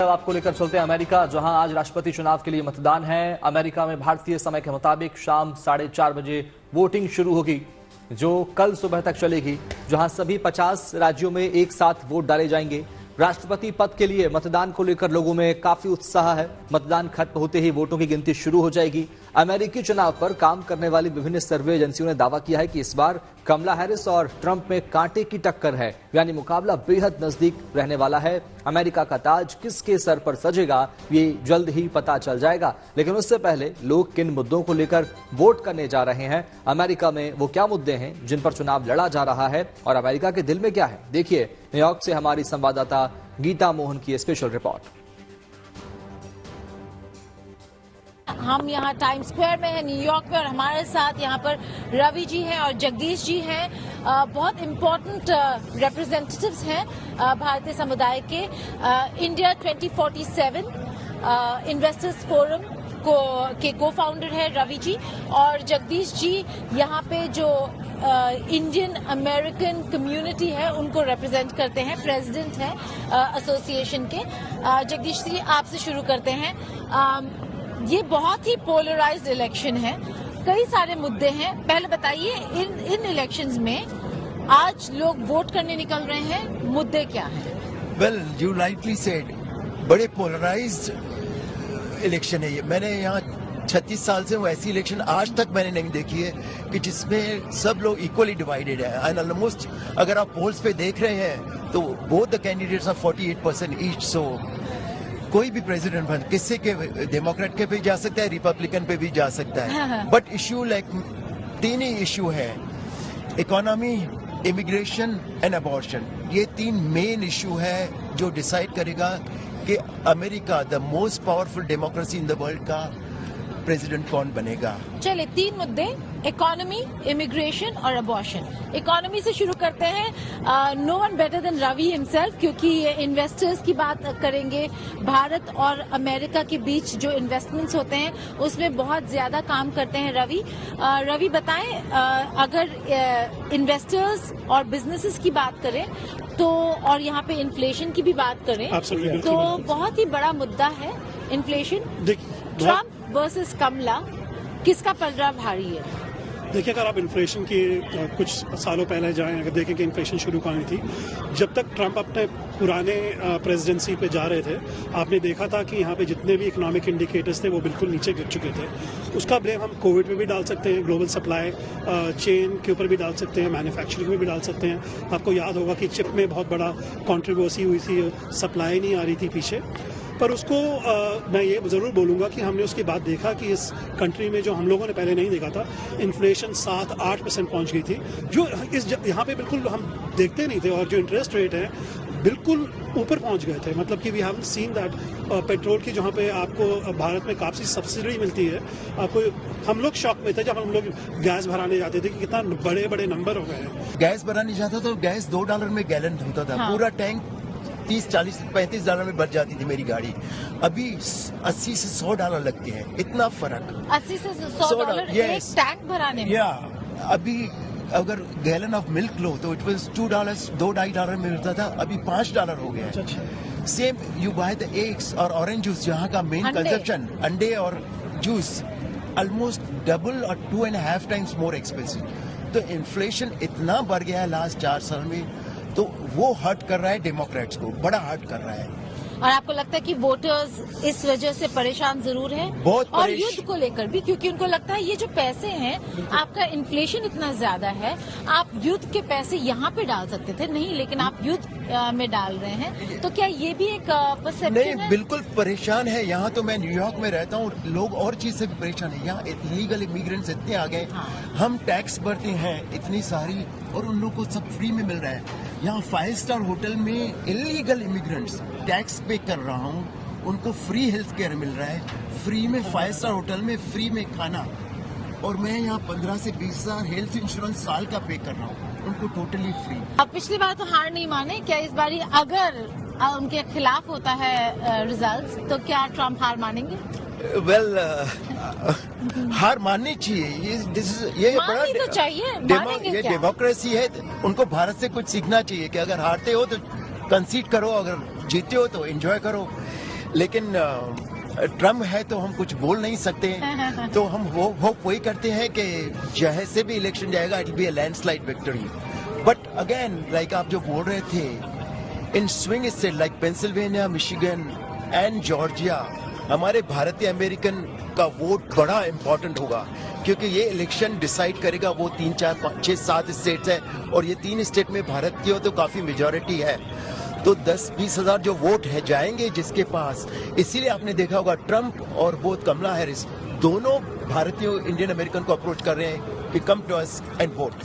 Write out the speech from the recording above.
अब आपको लेकर चलते हैं अमेरिका, जहां आज राष्ट्रपति चुनाव के लिए मतदान है। अमेरिका में भारतीय समय के मुताबिक शाम 4:30 बजे वोटिंग शुरू होगी, जो कल सुबह तक चलेगी, जहां सभी 50 राज्यों में एक साथ वोट डाले जाएंगे। राष्ट्रपति पद के लिए मतदान को लेकर लोगों में काफी उत्साह है। मतदान खत्म होते ही वोटों की गिनती शुरू हो जाएगी। अमेरिकी चुनाव पर काम करने वाली विभिन्न सर्वे एजेंसियों ने दावा किया है कि इस बार कमला हैरिस और ट्रंप में कांटे की टक्कर है, यानी मुकाबला बेहद नजदीक रहने वाला है। अमेरिका का ताज किसके सर पर सजेगा, ये जल्द ही पता चल जाएगा। लेकिन उससे पहले लोग किन मुद्दों को लेकर वोट करने जा रहे हैं, अमेरिका में वो क्या मुद्दे हैं जिन पर चुनाव लड़ा जा रहा है, और अमेरिका के दिल में क्या है, देखिए न्यूयॉर्क से हमारी संवाददाता गीता मोहन की स्पेशल रिपोर्ट। हम यहाँ टाइम स्क्वायर में हैं न्यूयॉर्क में, और हमारे साथ यहाँ पर रवि जी हैं और जगदीश जी हैं। बहुत इम्पोर्टेंट रिप्रेजेंटेटिव्स हैं भारतीय समुदाय के। इंडिया 2047 इन्वेस्टर्स फोरम के को फाउंडर है रवि जी, और जगदीश जी यहाँ पे जो इंडियन अमेरिकन कम्युनिटी है उनको रिप्रेजेंट करते हैं, प्रेसिडेंट हैं एसोसिएशन के। जगदीश जी, आपसे शुरू करते हैं। ये बहुत ही पोलराइज्ड इलेक्शन है, कई सारे मुद्दे हैं। पहले बताइए, इन इलेक्शंस में आज लोग वोट करने निकल रहे हैं, मुद्दे क्या हैं? वेल, यू राइटली सेड, बड़े पोलराइज्ड इलेक्शन है ये। मैंने यहाँ 36 साल से वैसी इलेक्शन आज तक मैंने नहीं देखी है कि जिसमें सब लोग इक्वली डिवाइडेड है। एंड ऑलमोस्ट अगर आप पोल्स पे देख रहे हैं तो both the candidates are 48% each. So कोई भी प्रेसिडेंट बन, किसी के डेमोक्रेट के भी जा सकता है, रिपब्लिकन पे भी जा सकता है। बट इश्यू लाइक 3 ही इश्यू है, इकोनॉमी, इमिग्रेशन एंड अबॉर्शन। ये 3 मेन इश्यू है जो डिसाइड करेगा कि America, the most powerful democracy in the world, का प्रेसिडेंट कौन बनेगा। चलिए, 3 मुद्दे, इकोनॉमी, इमिग्रेशन और अबॉर्शन। इकोनॉमी से शुरू करते हैं। No one better than Ravi himself, क्योंकि ये इन्वेस्टर्स की बात करेंगे। भारत और अमेरिका के बीच जो इन्वेस्टमेंट्स होते हैं उसमें बहुत ज्यादा काम करते हैं रवि। रवि बताएं, अगर इन्वेस्टर्स और बिजनेसेस की बात करें तो, और यहाँ पे इन्फ्लेशन की भी बात करें तो बहुत ही बड़ा मुद्दा है इन्फ्लेशन। ट्रंप वर्सेस कमला, किसका पलड़ा भारी है? देखिए, अगर आप इन्फ्लेशन की कुछ सालों पहले जाएं, अगर देखें कि इन्फ्लेशन शुरू कहानी थी, जब तक ट्रंप अपने पुराने प्रेसिडेंसी पे जा रहे थे, आपने देखा था कि यहाँ पे जितने भी इकोनॉमिक इंडिकेटर्स थे वो बिल्कुल नीचे गिर चुके थे। उसका ब्लेम हम कोविड पे भी डाल सकते हैं, ग्लोबल सप्लाई चेन के ऊपर भी डाल सकते हैं, मैन्युफैक्चरिंग में भी डाल सकते हैं। आपको याद होगा कि चिप में बहुत बड़ा कॉन्ट्रोवर्सी हुई थी, सप्लाई नहीं आ रही थी पीछे। पर उसको मैं ये ज़रूर बोलूँगा कि हमने उसके बाद देखा कि इस कंट्री में जो हम लोगों ने पहले नहीं देखा था, इन्फ्लेशन 7-8% पहुँच गई थी, जो यहाँ पे बिल्कुल हम देखते नहीं थे। और जो इंटरेस्ट रेट है बिल्कुल ऊपर पहुँच गए थे। मतलब कि we haven't seen that. Petrol की जहाँ पे आपको भारत में काफ़ी सब्सिडी मिलती है, आपको, हम लोग शॉक में थे जब हम लोग गैस भराने जाते थे कि कितना बड़े बड़े नंबर हो गए हैं। गैस भराने जाता तो गैस $2 में गैलन होता था। हाँ। पूरा टैंक 30, 40, $35 में भर जाती थी मेरी गाड़ी। अभी $80 से $100 लगते हैं, इतना फर्क। 80 से $100 एक टैंक भराने में। अभी अगर गैलन ऑफ मिल्क लो तो इट वाज $2.2-2.5 में मिलता था, अभी $5 हो गया है। Same you by the eggs और ऑरेंज जूस, यहाँ का मेन कंजप्शन, अंडे और जूस, ऑलमोस्ट डबल और 2.5 टाइम्स मोर एक्सपेंसिव। तो इन्फ्लेशन इतना बढ़ गया है लास्ट 4 साल में, तो वो हर्ट कर रहा है डेमोक्रेट्स को, बड़ा हर्ट कर रहा है। और आपको लगता है कि वोटर्स इस वजह से परेशान जरूर है, और युद्ध को लेकर भी, क्योंकि उनको लगता है ये जो पैसे हैं, आपका इन्फ्लेशन इतना ज्यादा है, आप युद्ध के पैसे यहाँ पे डाल सकते थे, नहीं, लेकिन आप युद्ध में डाल रहे हैं। तो क्या ये भी एक परसेप्शन है? नहीं, बिल्कुल परेशान है। यहाँ तो मैं न्यूयॉर्क में रहता हूँ, लोग और चीज से भी परेशान है। यहाँ इलीगल इमिग्रेंट्स इतने आ गए। हाँ। हम टैक्स भरते हैं इतनी सारी, और उन लोगों को सब फ्री में मिल रहा है। यहाँ 5 स्टार होटल में इलीगल इमिग्रेंट्स टैक्स पे कर रहा हूँ, उनको फ्री हेल्थ केयर मिल रहा है, फ्री में 5 स्टार होटल में फ्री में खाना, और मैं यहाँ 15 से 20 हजार हेल्थ इंश्योरेंस साल का पे कर रहा हूँ, उनको टोटली फ्री। अब पिछली बार तो हार नहीं माने, क्या इस बारी अगर उनके खिलाफ होता है रिजल्ट्स, तो क्या ट्रंप हार मानेंगे? वेल, हार माननी चाहिए। ये बड़ा तो चाहिए, ये डेमोक्रेसी है। उनको भारत से कुछ सीखना चाहिए कि अगर हारते हो तो कंसीड करो, अगर जीते हो तो एंजॉय करो। लेकिन ट्रम्प है तो हम कुछ बोल नहीं सकते तो हम होप वही करते हैं कि जहाँ से भी इलेक्शन जाएगा it be a landslide victory but again like आप जो बोल रहे थे in swing state like Pennsylvania Michigan and Georgia हमारे भारतीय अमेरिकन का वोट बड़ा इंपॉर्टेंट होगा क्योंकि ये इलेक्शन डिसाइड करेगा वो 3, 4, 5, 6, 7 स्टेट्स है और ये 3 स्टेट में भारत की हो तो काफी मेजोरिटी है तो 10-20 हजार जो वोट है जाएंगे जिसके पास इसीलिए आपने देखा होगा ट्रंप और बोथ कमला हैरिस दोनों भारतीय इंडियन अमेरिकन को अप्रोच कर रहे हैं कि come to us and vote